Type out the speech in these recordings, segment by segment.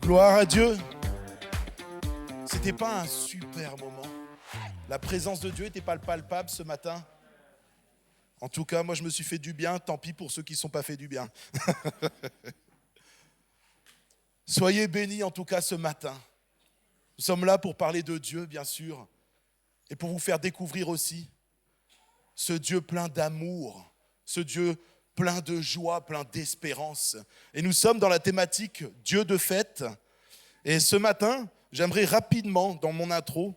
Gloire à Dieu. C'était pas un super moment? La présence de Dieu n'était pas palpable ce matin? En tout cas, moi je me suis fait du bien, tant pis pour ceux qui ne sont pas fait du bien. Soyez bénis en tout cas ce matin. Nous sommes là pour parler de Dieu, bien sûr, et pour vous faire découvrir aussi ce Dieu plein d'amour, ce Dieu plein de joie, plein d'espérance. Et nous sommes dans la thématique Dieu de fête. Et ce matin, j'aimerais rapidement, dans mon intro,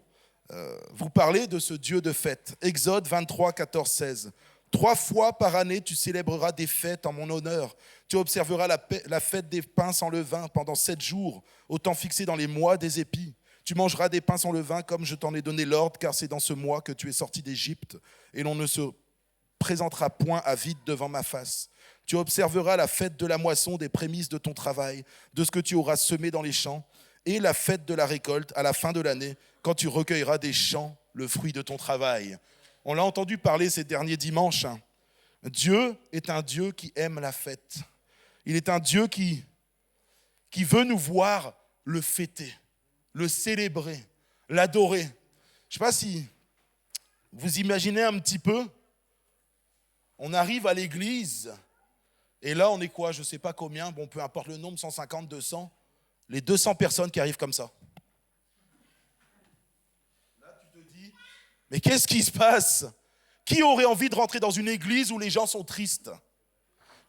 vous parler de ce Dieu de fête. Exode 23, 14, 16. 3 fois par année, tu célébreras des fêtes en mon honneur. Tu observeras la fête des pains sans levain pendant 7 jours, au temps fixé dans les mois des épis. Tu mangeras des pains sans levain comme je t'en ai donné l'ordre, car c'est dans ce mois que tu es sorti d'Égypte, et l'on ne se présentera point à vide devant ma face. Tu observeras la fête de la moisson, des prémices de ton travail, de ce que tu auras semé dans les champs, et la fête de la récolte à la fin de l'année, quand tu recueilleras des champs le fruit de ton travail. On l'a entendu parler ces derniers dimanches. Dieu est un Dieu qui aime la fête. Il est un Dieu qui veut nous voir le fêter, le célébrer, l'adorer. Je ne sais pas si vous imaginez un petit peu, on arrive à l'église, et là on est quoi, je ne sais pas combien, bon peu importe le nombre, 150, 200, les 200 personnes qui arrivent comme ça. Là tu te dis, mais qu'est-ce qui se passe? Qui aurait envie de rentrer dans une église où les gens sont tristes?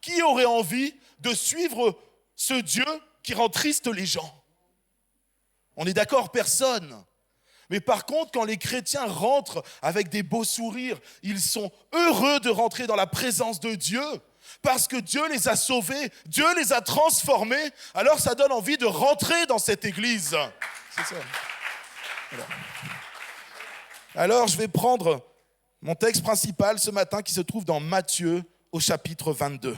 Qui aurait envie de suivre ce Dieu qui rend triste les gens? On est d'accord, personne. Mais par contre, quand les chrétiens rentrent avec des beaux sourires, ils sont heureux de rentrer dans la présence de Dieu parce que Dieu les a sauvés, Dieu les a transformés. Alors ça donne envie de rentrer dans cette église. C'est ça. Voilà. Alors je vais prendre mon texte principal ce matin qui se trouve dans Matthieu au chapitre 22.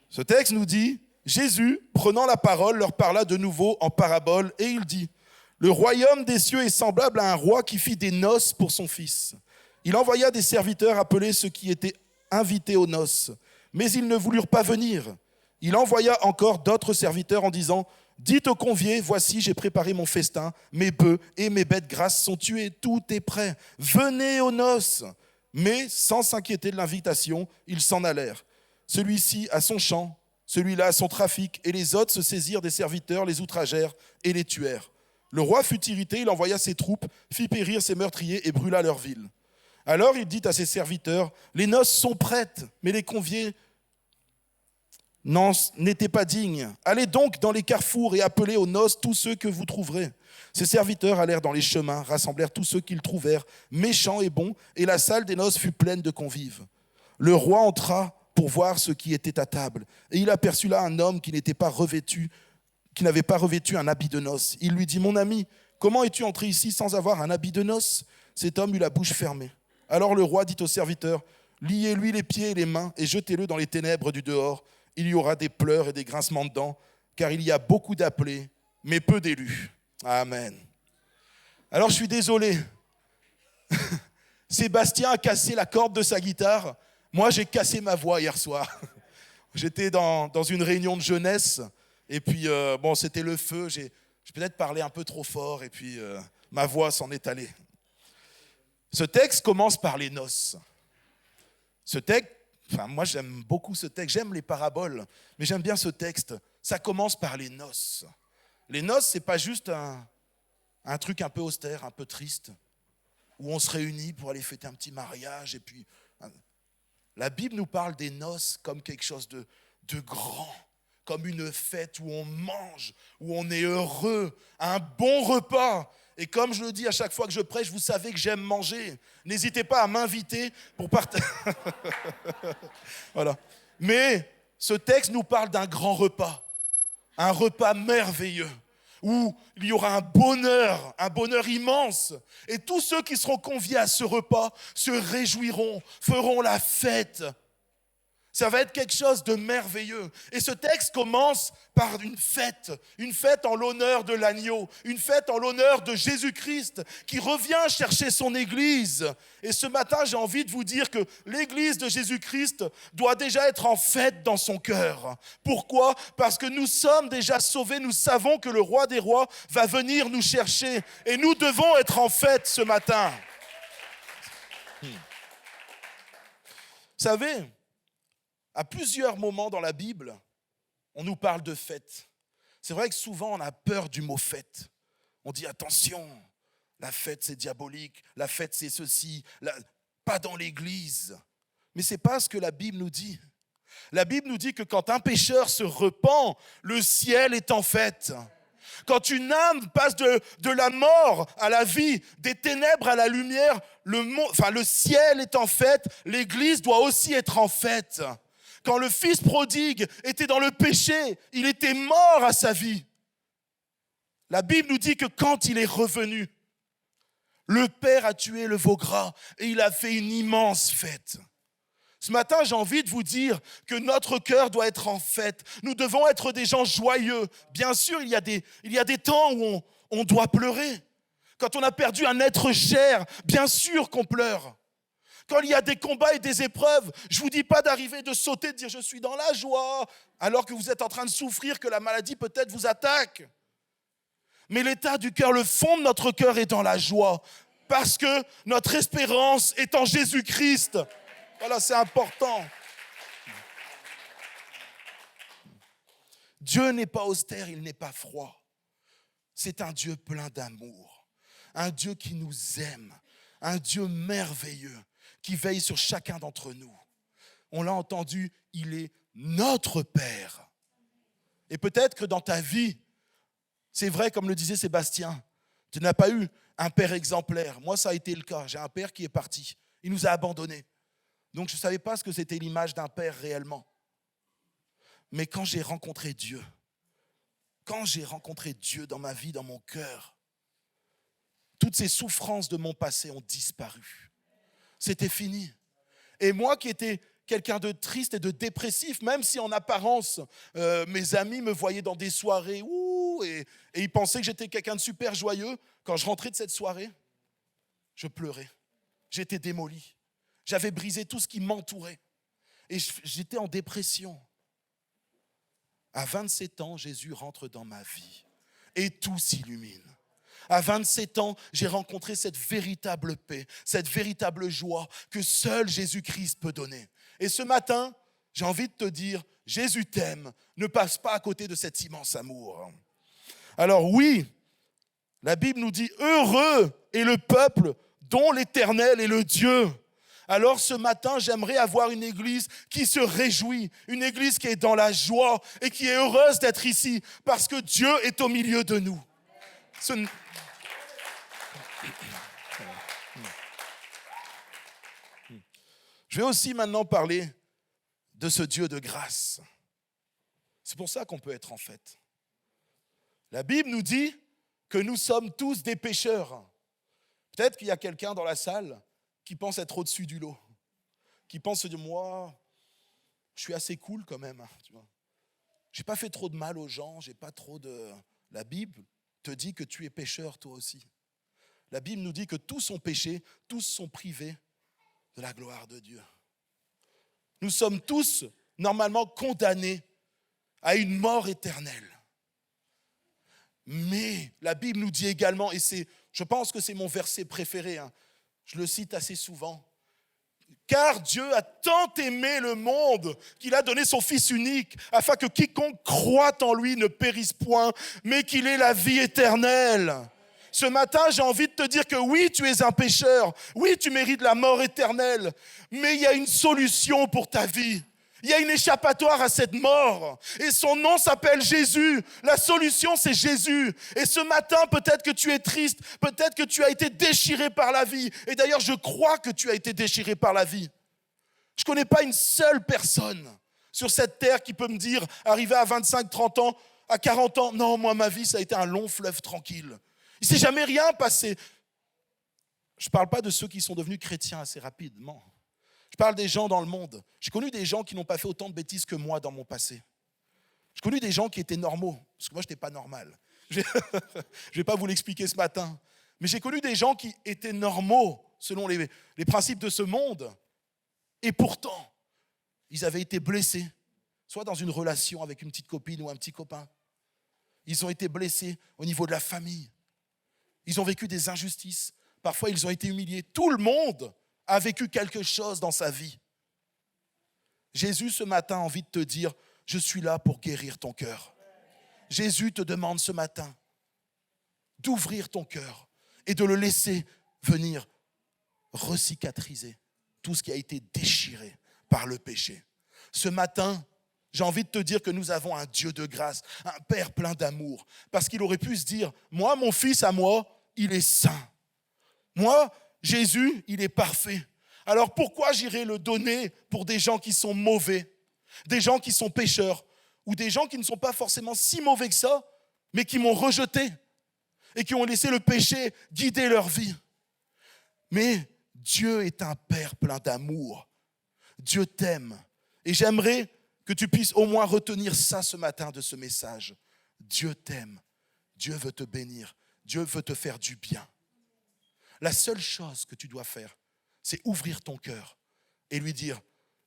Ce texte nous dit, Jésus, prenant la parole, leur parla de nouveau en parabole et il dit, le royaume des cieux est semblable à un roi qui fit des noces pour son fils. Il envoya des serviteurs appeler ceux qui étaient invités aux noces, mais ils ne voulurent pas venir. Il envoya encore d'autres serviteurs en disant, dites aux conviés, voici, j'ai préparé mon festin, mes bœufs et mes bêtes grasses sont tués, tout est prêt. Venez aux noces. Mais sans s'inquiéter de l'invitation, ils s'en allèrent. Celui-ci à son champ, celui-là à son trafic, et les autres se saisirent des serviteurs, les outragèrent et les tuèrent. Le roi fut irrité, il envoya ses troupes, fit périr ses meurtriers et brûla leur ville. Alors il dit à ses serviteurs, les noces sont prêtes, mais les conviés n'étaient pas dignes. Allez donc dans les carrefours et appelez aux noces tous ceux que vous trouverez. Ses serviteurs allèrent dans les chemins, rassemblèrent tous ceux qu'ils trouvèrent, méchants et bons, et la salle des noces fut pleine de convives. Le roi entra pour voir ce qui était à table, et il aperçut là un homme qui n'avait pas revêtu un habit de noces. Il lui dit, mon ami, comment es-tu entré ici sans avoir un habit de noces? Cet homme eut la bouche fermée. Alors le roi dit aux serviteurs, liez-lui les pieds et les mains et jetez-le dans les ténèbres du dehors. Il y aura des pleurs et des grincements de dents, car il y a beaucoup d'appelés, mais peu d'élus. Amen. Alors je suis désolé. Sébastien a cassé la corde de sa guitare. Moi, j'ai cassé ma voix hier soir. J'étais dans une réunion de jeunesse. Et puis, c'était le feu. J'ai peut-être parlé un peu trop fort. Et puis, ma voix s'en est allée. Ce texte commence par les noces. Ce texte, moi, j'aime beaucoup ce texte. J'aime les paraboles. Mais j'aime bien ce texte. Ça commence par les noces. Les noces, ce n'est pas juste un truc un peu austère, un peu triste, où on se réunit pour aller fêter un petit mariage. Et puis, la Bible nous parle des noces comme quelque chose de grand. Comme une fête où on mange, où on est heureux, un bon repas. Et comme je le dis à chaque fois que je prêche, vous savez que j'aime manger. N'hésitez pas à m'inviter pour partager. Voilà. Mais ce texte nous parle d'un grand repas, un repas merveilleux, où il y aura un bonheur immense. Et tous ceux qui seront conviés à ce repas se réjouiront, feront la fête. Ça va être quelque chose de merveilleux. Et ce texte commence par une fête en l'honneur de l'agneau, une fête en l'honneur de Jésus-Christ qui revient chercher son Église. Et ce matin, j'ai envie de vous dire que l'Église de Jésus-Christ doit déjà être en fête dans son cœur. Pourquoi ? Parce que nous sommes déjà sauvés, nous savons que le Roi des Rois va venir nous chercher. Et nous devons être en fête ce matin. Vous savez, à plusieurs moments dans la Bible, on nous parle de fête. C'est vrai que souvent, on a peur du mot fête. On dit attention, la fête c'est diabolique, la fête c'est ceci, pas dans l'église. Mais ce n'est pas ce que la Bible nous dit. La Bible nous dit que quand un pécheur se repent, le ciel est en fête. Quand une âme passe de la mort à la vie, des ténèbres à la lumière, le ciel est en fête, l'église doit aussi être en fête. Quand le fils prodigue était dans le péché, il était mort à sa vie. La Bible nous dit que quand il est revenu, le Père a tué le veau gras et il a fait une immense fête. Ce matin, j'ai envie de vous dire que notre cœur doit être en fête. Nous devons être des gens joyeux. Bien sûr, il y a des temps où on doit pleurer. Quand on a perdu un être cher, bien sûr qu'on pleure. Quand il y a des combats et des épreuves, je ne vous dis pas d'arriver, de sauter, de dire « je suis dans la joie » alors que vous êtes en train de souffrir, que la maladie peut-être vous attaque. Mais l'état du cœur, le fond de notre cœur est dans la joie parce que notre espérance est en Jésus-Christ. Voilà, c'est important. Dieu n'est pas austère, il n'est pas froid. C'est un Dieu plein d'amour, un Dieu qui nous aime, un Dieu merveilleux, qui veille sur chacun d'entre nous. On l'a entendu, il est notre Père. Et peut-être que dans ta vie, c'est vrai, comme le disait Sébastien, tu n'as pas eu un père exemplaire. Moi, ça a été le cas. J'ai un père qui est parti. Il nous a abandonnés. Donc, je ne savais pas ce que c'était l'image d'un père réellement. Mais quand j'ai rencontré Dieu dans ma vie, dans mon cœur, toutes ces souffrances de mon passé ont disparu. C'était fini. Et moi qui étais quelqu'un de triste et de dépressif, même si en apparence, mes amis me voyaient dans des soirées et ils pensaient que j'étais quelqu'un de super joyeux, quand je rentrais de cette soirée, je pleurais. J'étais démoli. J'avais brisé tout ce qui m'entourait. Et j'étais en dépression. À 27 ans, Jésus rentre dans ma vie et tout s'illumine. À 27 ans, j'ai rencontré cette véritable paix, cette véritable joie que seul Jésus-Christ peut donner. Et ce matin, j'ai envie de te dire, Jésus t'aime, ne passe pas à côté de cet immense amour. Alors oui, la Bible nous dit, heureux est le peuple dont l'Éternel est le Dieu. Alors ce matin, j'aimerais avoir une église qui se réjouit, une église qui est dans la joie et qui est heureuse d'être ici parce que Dieu est au milieu de nous. Je vais aussi maintenant parler de ce Dieu de grâce. C'est pour ça qu'on peut être en fête. La Bible nous dit que nous sommes tous des pécheurs. Peut-être qu'il y a quelqu'un dans la salle qui pense être au-dessus du lot, qui pense de moi, je suis assez cool quand même. Tu vois. J'ai pas fait trop de mal aux gens, j'ai pas trop de... La Bible te dit que tu es pécheur toi aussi. La Bible nous dit que tous ont péché, tous sont privés de la gloire de Dieu. Nous sommes tous normalement condamnés à une mort éternelle. Mais la Bible nous dit également, et je pense que c'est mon verset préféré, je le cite assez souvent, car Dieu a tant aimé le monde qu'il a donné son Fils unique, afin que quiconque croit en lui ne périsse point, mais qu'il ait la vie éternelle. Ce matin, j'ai envie de te dire que oui, tu es un pécheur, oui, tu mérites la mort éternelle, mais il y a une solution pour ta vie. Il y a une échappatoire à cette mort et son nom s'appelle Jésus. La solution, c'est Jésus. Et ce matin, peut-être que tu es triste, peut-être que tu as été déchiré par la vie. Et d'ailleurs, je crois que tu as été déchiré par la vie. Je ne connais pas une seule personne sur cette terre qui peut me dire, arrivé à 25, 30 ans, à 40 ans, non, moi, ma vie, ça a été un long fleuve tranquille. Il ne s'est jamais rien passé. Je ne parle pas de ceux qui sont devenus chrétiens assez rapidement. Je parle des gens dans le monde. J'ai connu des gens qui n'ont pas fait autant de bêtises que moi dans mon passé. J'ai connu des gens qui étaient normaux, parce que moi, je n'étais pas normal. Je ne vais pas vous l'expliquer ce matin. Mais j'ai connu des gens qui étaient normaux selon les principes de ce monde. Et pourtant, ils avaient été blessés, soit dans une relation avec une petite copine ou un petit copain. Ils ont été blessés au niveau de la famille. Ils ont vécu des injustices. Parfois, ils ont été humiliés. Tout le monde a vécu quelque chose dans sa vie. Jésus, ce matin, a envie de te dire, je suis là pour guérir ton cœur. Jésus te demande ce matin d'ouvrir ton cœur et de le laisser venir recicatriser tout ce qui a été déchiré par le péché. Ce matin, j'ai envie de te dire que nous avons un Dieu de grâce, un Père plein d'amour, parce qu'il aurait pu se dire, moi, mon fils à moi, il est saint. Moi, Jésus, il est parfait. Alors pourquoi j'irais le donner pour des gens qui sont mauvais, des gens qui sont pécheurs, ou des gens qui ne sont pas forcément si mauvais que ça, mais qui m'ont rejeté et qui ont laissé le péché guider leur vie. Mais Dieu est un Père plein d'amour. Dieu t'aime. Et j'aimerais que tu puisses au moins retenir ça ce matin de ce message. Dieu t'aime. Dieu veut te bénir. Dieu veut te faire du bien. La seule chose que tu dois faire, c'est ouvrir ton cœur et lui dire,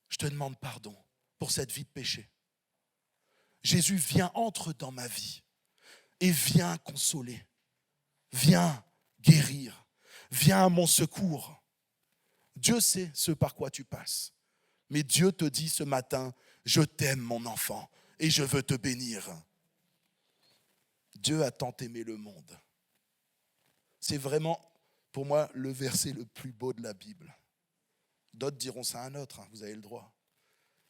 je te demande pardon pour cette vie de péché. Jésus, viens, entre dans ma vie et viens consoler. Viens guérir. Viens à mon secours. Dieu sait ce par quoi tu passes. Mais Dieu te dit ce matin, je t'aime mon enfant et je veux te bénir. Dieu a tant aimé le monde. C'est vraiment, pour moi, le verset le plus beau de la Bible. D'autres diront ça à un autre, vous avez le droit.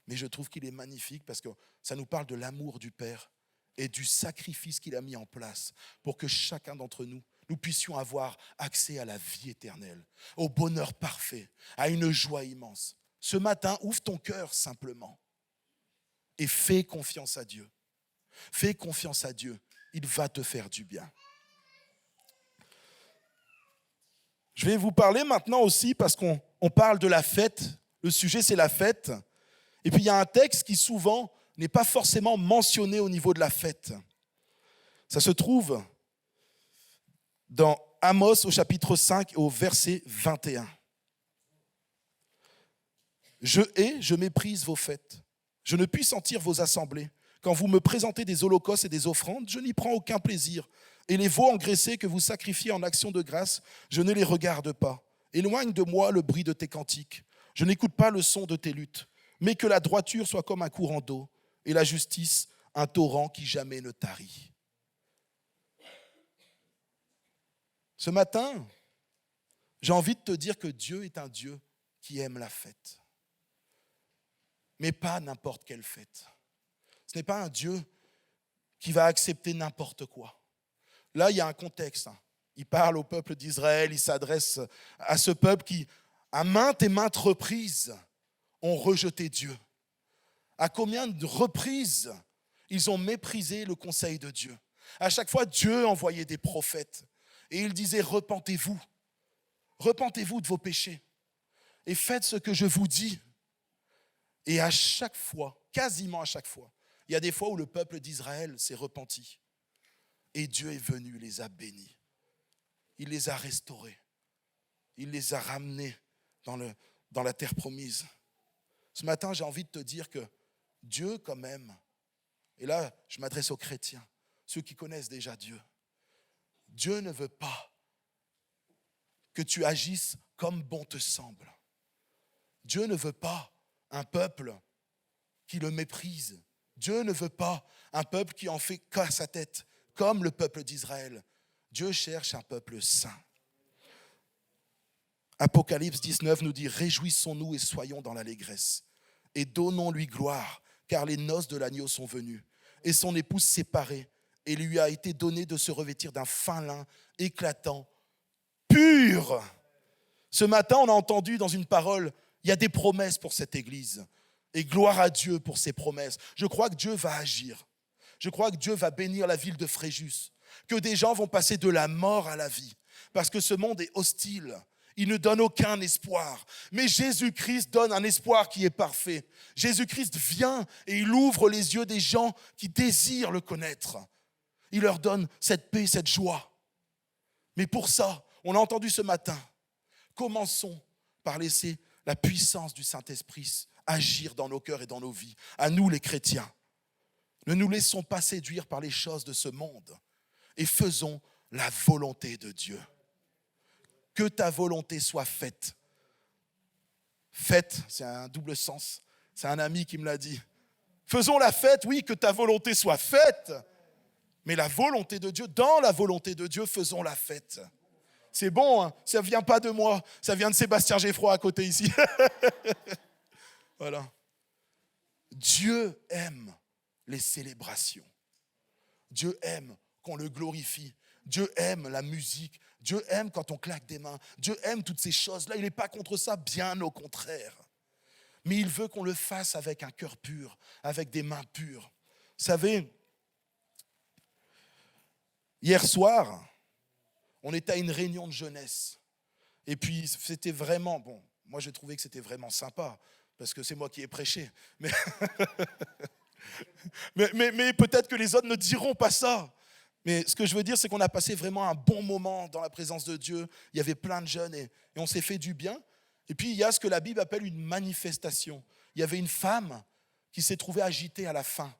Mais je trouve qu'il est magnifique parce que ça nous parle de l'amour du Père et du sacrifice qu'il a mis en place pour que chacun d'entre nous, nous puissions avoir accès à la vie éternelle, au bonheur parfait, à une joie immense. Ce matin, ouvre ton cœur simplement et fais confiance à Dieu. Fais confiance à Dieu, il va te faire du bien. Je vais vous parler maintenant aussi parce qu'on parle de la fête. Le sujet, c'est la fête. Et puis, il y a un texte qui souvent n'est pas forcément mentionné au niveau de la fête. Ça se trouve dans Amos au chapitre 5 au verset 21. Je méprise vos fêtes. Je ne puis sentir vos assemblées. Quand vous me présentez des holocaustes et des offrandes, je n'y prends aucun plaisir. Et les veaux engraissés que vous sacrifiez en action de grâce, je ne les regarde pas. Éloigne de moi le bruit de tes cantiques. Je n'écoute pas le son de tes luttes. Mais que la droiture soit comme un courant d'eau et la justice un torrent qui jamais ne tarit. Ce matin, j'ai envie de te dire que Dieu est un Dieu qui aime la fête. Mais pas n'importe quelle fête. Ce n'est pas un Dieu qui va accepter n'importe quoi. Là, il y a un contexte. Il parle au peuple d'Israël, il s'adresse à ce peuple qui, à maintes et maintes reprises, ont rejeté Dieu. À combien de reprises ils ont méprisé le conseil de Dieu. À chaque fois, Dieu envoyait des prophètes et il disait, repentez-vous de vos péchés et faites ce que je vous dis. Et à chaque fois, quasiment à chaque fois, il y a des fois où le peuple d'Israël s'est repenti. Et Dieu est venu, les a bénis. Il les a restaurés. Il les a ramenés dans la terre promise. Ce matin, j'ai envie de te dire que Dieu quand même, et là je m'adresse aux chrétiens, ceux qui connaissent déjà Dieu, Dieu ne veut pas que tu agisses comme bon te semble. Dieu ne veut pas un peuple qui le méprise. Dieu ne veut pas un peuple qui en fait qu'à sa tête, comme le peuple d'Israël. Dieu cherche un peuple saint. Apocalypse 19 nous dit « Réjouissons-nous et soyons dans l'allégresse, et donnons-lui gloire, car les noces de l'agneau sont venues, et son épouse séparée, et lui a été donné de se revêtir d'un fin lin éclatant, pur. » Ce matin, on a entendu dans une parole, il y a des promesses pour cette église. Et gloire à Dieu pour ses promesses. Je crois que Dieu va agir. Je crois que Dieu va bénir la ville de Fréjus. Que des gens vont passer de la mort à la vie. Parce que ce monde est hostile. Il ne donne aucun espoir. Mais Jésus-Christ donne un espoir qui est parfait. Jésus-Christ vient et il ouvre les yeux des gens qui désirent le connaître. Il leur donne cette paix, cette joie. Mais pour ça, on a entendu ce matin, commençons par laisser la puissance du Saint-Esprit agir dans nos cœurs et dans nos vies, à nous les chrétiens. Ne nous laissons pas séduire par les choses de ce monde et faisons la volonté de Dieu. Que ta volonté soit faite. Fête, c'est un double sens. C'est un ami qui me l'a dit. Faisons la fête, oui, que ta volonté soit faite. Mais la volonté de Dieu, dans la volonté de Dieu, faisons la fête. C'est bon, hein, ça ne vient pas de moi, ça vient de Sébastien Geffroy à côté ici. Voilà. Dieu aime les célébrations. Dieu aime qu'on le glorifie. Dieu aime la musique. Dieu aime quand on claque des mains. Dieu aime toutes ces choses-là. Il n'est pas contre ça, bien au contraire. Mais il veut qu'on le fasse avec un cœur pur, avec des mains pures. Vous savez, hier soir, on était à une réunion de jeunesse. Et puis, c'était vraiment, bon, moi j'ai trouvé que c'était vraiment sympa, parce que c'est moi qui ai prêché. Mais, mais peut-être que les autres ne diront pas ça. Mais ce que je veux dire, c'est qu'on a passé vraiment un bon moment dans la présence de Dieu. Il y avait plein de jeunes et on s'est fait du bien. Et puis, il y a ce que la Bible appelle une manifestation. Il y avait une femme qui s'est trouvée agitée à la fin.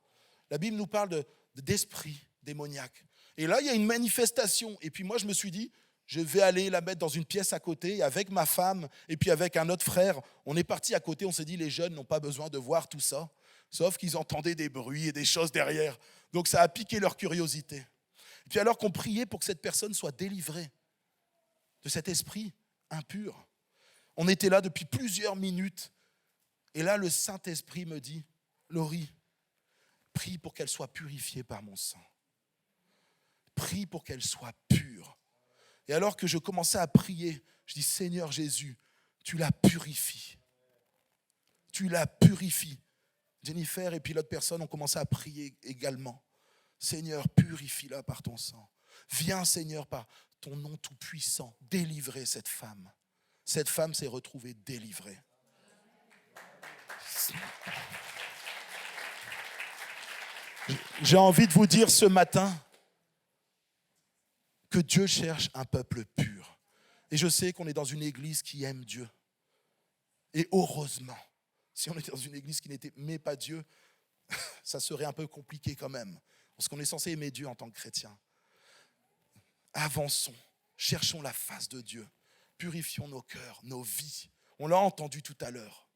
La Bible nous parle d'esprit démoniaque. Et là, il y a une manifestation. Et puis moi, je me suis dit, je vais aller la mettre dans une pièce à côté avec ma femme et puis avec un autre frère. On est parti à côté, on s'est dit, les jeunes n'ont pas besoin de voir tout ça. Sauf qu'ils entendaient des bruits et des choses derrière. Donc ça a piqué leur curiosité. Et puis alors qu'on priait pour que cette personne soit délivrée de cet esprit impur. On était là depuis plusieurs minutes. Et là, le Saint-Esprit me dit, Laurie, prie pour qu'elle soit purifiée par mon sang. Prie pour qu'elle soit pure. Et alors que je commençais à prier, je dis, Seigneur Jésus, tu la purifies. Tu la purifies. Jennifer et puis l'autre personne ont commencé à prier également. Seigneur, purifie-la par ton sang. Viens, Seigneur, par ton nom tout-puissant, délivrer cette femme. Cette femme s'est retrouvée délivrée. J'ai envie de vous dire ce matin que Dieu cherche un peuple pur. Et je sais qu'on est dans une église qui aime Dieu. Et heureusement, si on était dans une église qui n'aimait pas Dieu, ça serait un peu compliqué quand même. Parce qu'on est censé aimer Dieu en tant que chrétien. Avançons, cherchons la face de Dieu, purifions nos cœurs, nos vies. On l'a entendu tout à l'heure.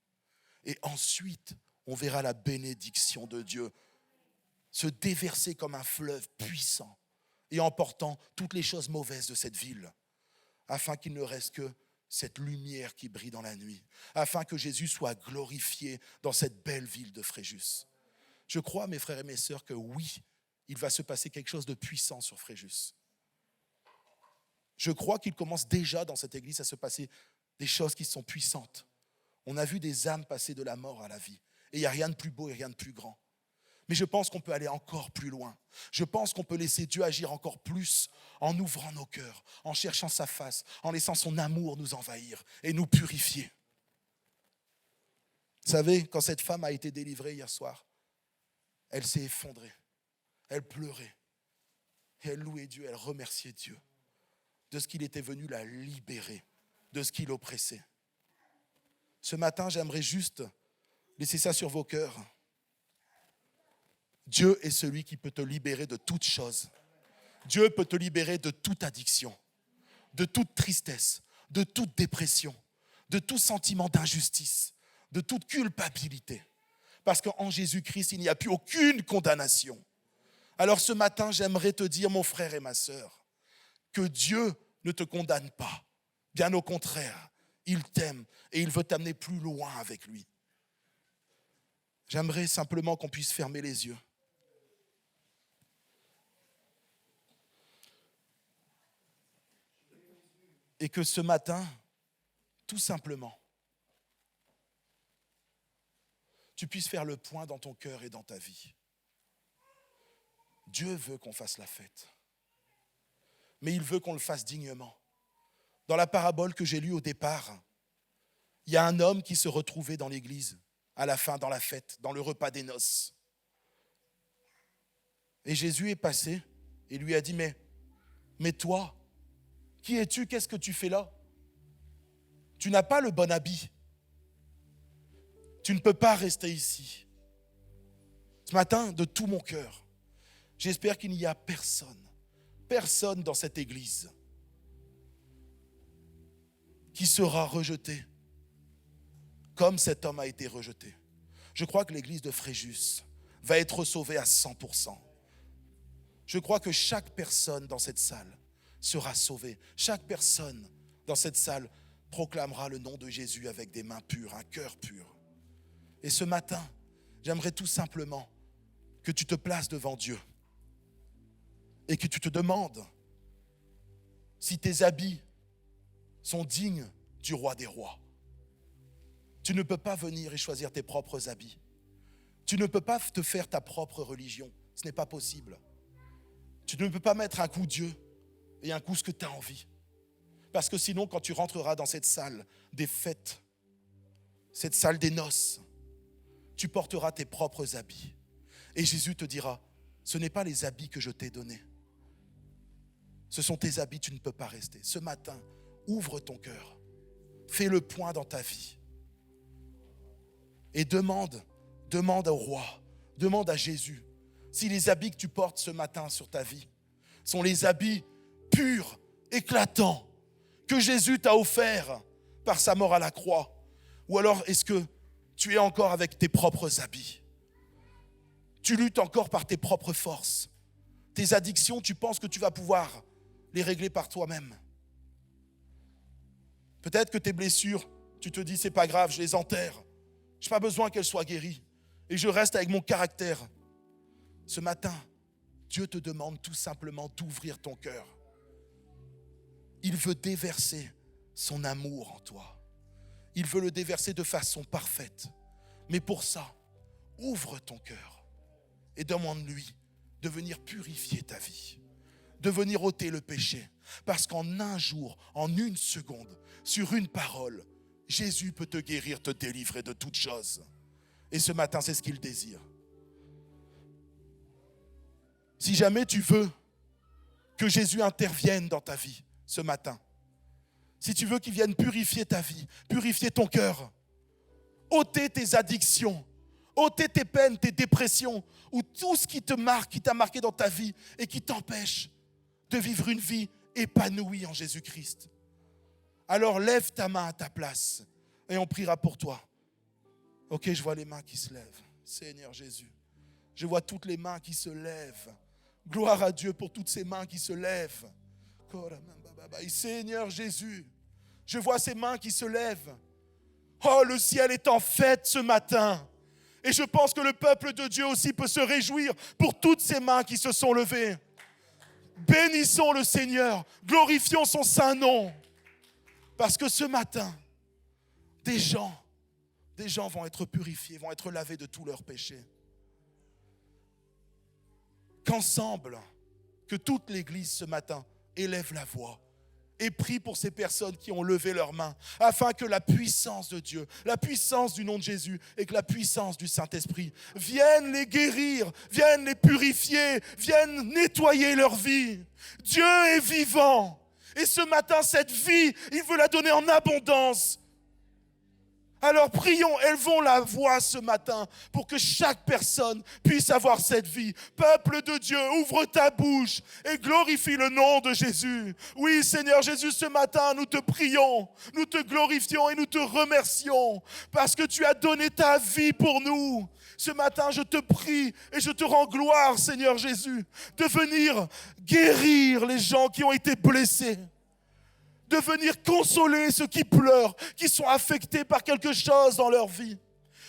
Et ensuite, on verra la bénédiction de Dieu se déverser comme un fleuve puissant et emportant toutes les choses mauvaises de cette ville, afin qu'il ne reste que cette lumière qui brille dans la nuit, afin que Jésus soit glorifié dans cette belle ville de Fréjus. Je crois, mes frères et mes sœurs, que oui, il va se passer quelque chose de puissant sur Fréjus. Je crois qu'il commence déjà dans cette église à se passer des choses qui sont puissantes. On a vu des âmes passer de la mort à la vie. Et il n'y a rien de plus beau et rien de plus grand. Mais je pense qu'on peut aller encore plus loin. Je pense qu'on peut laisser Dieu agir encore plus en ouvrant nos cœurs, en cherchant sa face, en laissant son amour nous envahir et nous purifier. Vous savez, quand cette femme a été délivrée hier soir, elle s'est effondrée, elle pleurait, et elle louait Dieu, elle remerciait Dieu de ce qu'il était venu la libérer, de ce qui l'oppressait. Ce matin, j'aimerais juste laisser ça sur vos cœurs. Dieu est celui qui peut te libérer de toute chose. Dieu peut te libérer de toute addiction, de toute tristesse, de toute dépression, de tout sentiment d'injustice, de toute culpabilité. Parce qu'en Jésus-Christ, il n'y a plus aucune condamnation. Alors ce matin, j'aimerais te dire, mon frère et ma sœur, que Dieu ne te condamne pas. Bien au contraire, il t'aime et il veut t'amener plus loin avec lui. J'aimerais simplement qu'on puisse fermer les yeux. Et que ce matin, tout simplement, tu puisses faire le point dans ton cœur et dans ta vie. Dieu veut qu'on fasse la fête. Mais il veut qu'on le fasse dignement. Dans la parabole que j'ai lue au départ, il y a un homme qui se retrouvait dans l'église, à la fin, dans la fête, dans le repas des noces. Et Jésus est passé et lui a dit, mais toi, qui es-tu? Qu'est-ce que tu fais là? Tu n'as pas le bon habit. Tu ne peux pas rester ici. Ce matin, de tout mon cœur, j'espère qu'il n'y a personne dans cette église qui sera rejeté comme cet homme a été rejeté. Je crois que l'église de Fréjus va être sauvée à 100%. Je crois que chaque personne dans cette salle sera sauvée. Chaque personne dans cette salle proclamera le nom de Jésus avec des mains pures, un cœur pur. Et ce matin, j'aimerais tout simplement que tu te places devant Dieu et que tu te demandes si tes habits sont dignes du roi des rois. Tu ne peux pas venir et choisir tes propres habits. Tu ne peux pas te faire ta propre religion. Ce n'est pas possible. Tu ne peux pas mettre un coup Dieu et un coup ce que tu as envie. Parce que sinon, quand tu rentreras dans cette salle des fêtes, cette salle des noces, tu porteras tes propres habits. Et Jésus te dira, ce n'est pas les habits que je t'ai donnés. Ce sont tes habits, tu ne peux pas rester. Ce matin, ouvre ton cœur. Fais le point dans ta vie. Et demande au roi, demande à Jésus, si les habits que tu portes ce matin sur ta vie sont les habits purs, éclatants, que Jésus t'a offerts par sa mort à la croix, ou alors est-ce que tu es encore avec tes propres habits? Tu luttes encore par tes propres forces. Tes addictions, tu penses que tu vas pouvoir les régler par toi-même. Peut-être que tes blessures, tu te dis c'est pas grave, je les enterre. Je n'ai pas besoin qu'elles soient guéries. Et je reste avec mon caractère. Ce matin, Dieu te demande tout simplement d'ouvrir ton cœur. Il veut déverser son amour en toi. Il veut le déverser de façon parfaite. Mais pour ça, ouvre ton cœur et demande-lui de venir purifier ta vie, de venir ôter le péché. Parce qu'en un jour, en une seconde, sur une parole, Jésus peut te guérir, te délivrer de toutes choses. Et ce matin, c'est ce qu'il désire. Si jamais tu veux que Jésus intervienne dans ta vie ce matin, si tu veux qu'il vienne purifier ta vie, purifier ton cœur, ôter tes addictions, ôter tes peines, tes dépressions, ou tout ce qui te marque, qui t'a marqué dans ta vie et qui t'empêche de vivre une vie épanouie en Jésus-Christ, alors lève ta main à ta place et on priera pour toi. Ok, je vois les mains qui se lèvent. Seigneur Jésus, je vois toutes les mains qui se lèvent. Gloire à Dieu pour toutes ces mains qui se lèvent. Seigneur Jésus, je vois ces mains qui se lèvent. Oh, le ciel est en fête ce matin. Et je pense que le peuple de Dieu aussi peut se réjouir pour toutes ces mains qui se sont levées. Bénissons le Seigneur, glorifions son saint nom. Parce que ce matin, des gens vont être purifiés, vont être lavés de tous leurs péchés. Qu'ensemble, que toute l'Église ce matin élève la voix et prie pour ces personnes qui ont levé leurs mains, afin que la puissance de Dieu, la puissance du nom de Jésus et que la puissance du Saint-Esprit viennent les guérir, viennent les purifier, viennent nettoyer leur vie. Dieu est vivant. Et ce matin, cette vie, il veut la donner en abondance. Alors prions, élevons la voix ce matin pour que chaque personne puisse avoir cette vie. Peuple de Dieu, ouvre ta bouche et glorifie le nom de Jésus. Oui, Seigneur Jésus, ce matin, nous te prions, nous te glorifions et nous te remercions parce que tu as donné ta vie pour nous. Ce matin, je te prie et je te rends gloire, Seigneur Jésus, de venir guérir les gens qui ont été blessés. De venir consoler ceux qui pleurent, qui sont affectés par quelque chose dans leur vie.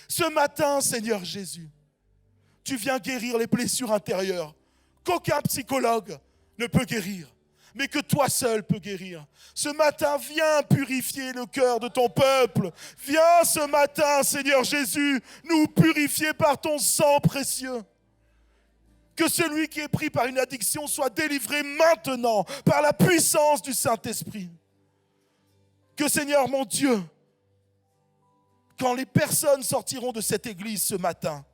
Ce matin, Seigneur Jésus, tu viens guérir les blessures intérieures qu'aucun psychologue ne peut guérir, mais que toi seul peux guérir. Ce matin, viens purifier le cœur de ton peuple. Viens ce matin, Seigneur Jésus, nous purifier par ton sang précieux. Que celui qui est pris par une addiction soit délivré maintenant par la puissance du Saint-Esprit. Que Seigneur mon Dieu, quand les personnes sortiront de cette église ce matin,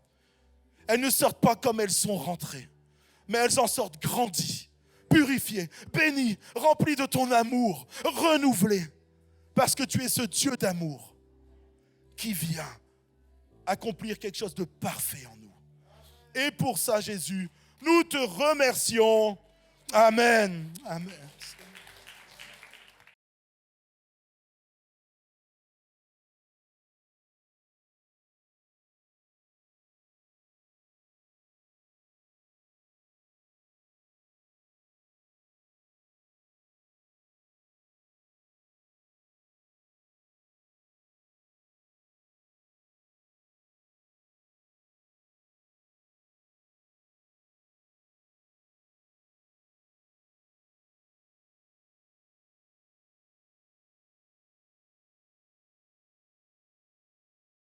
elles ne sortent pas comme elles sont rentrées, mais elles en sortent grandies, purifiées, bénies, remplies de ton amour, renouvelées, parce que tu es ce Dieu d'amour qui vient accomplir quelque chose de parfait en nous. Et pour ça, Jésus, nous te remercions. Amen. Amen.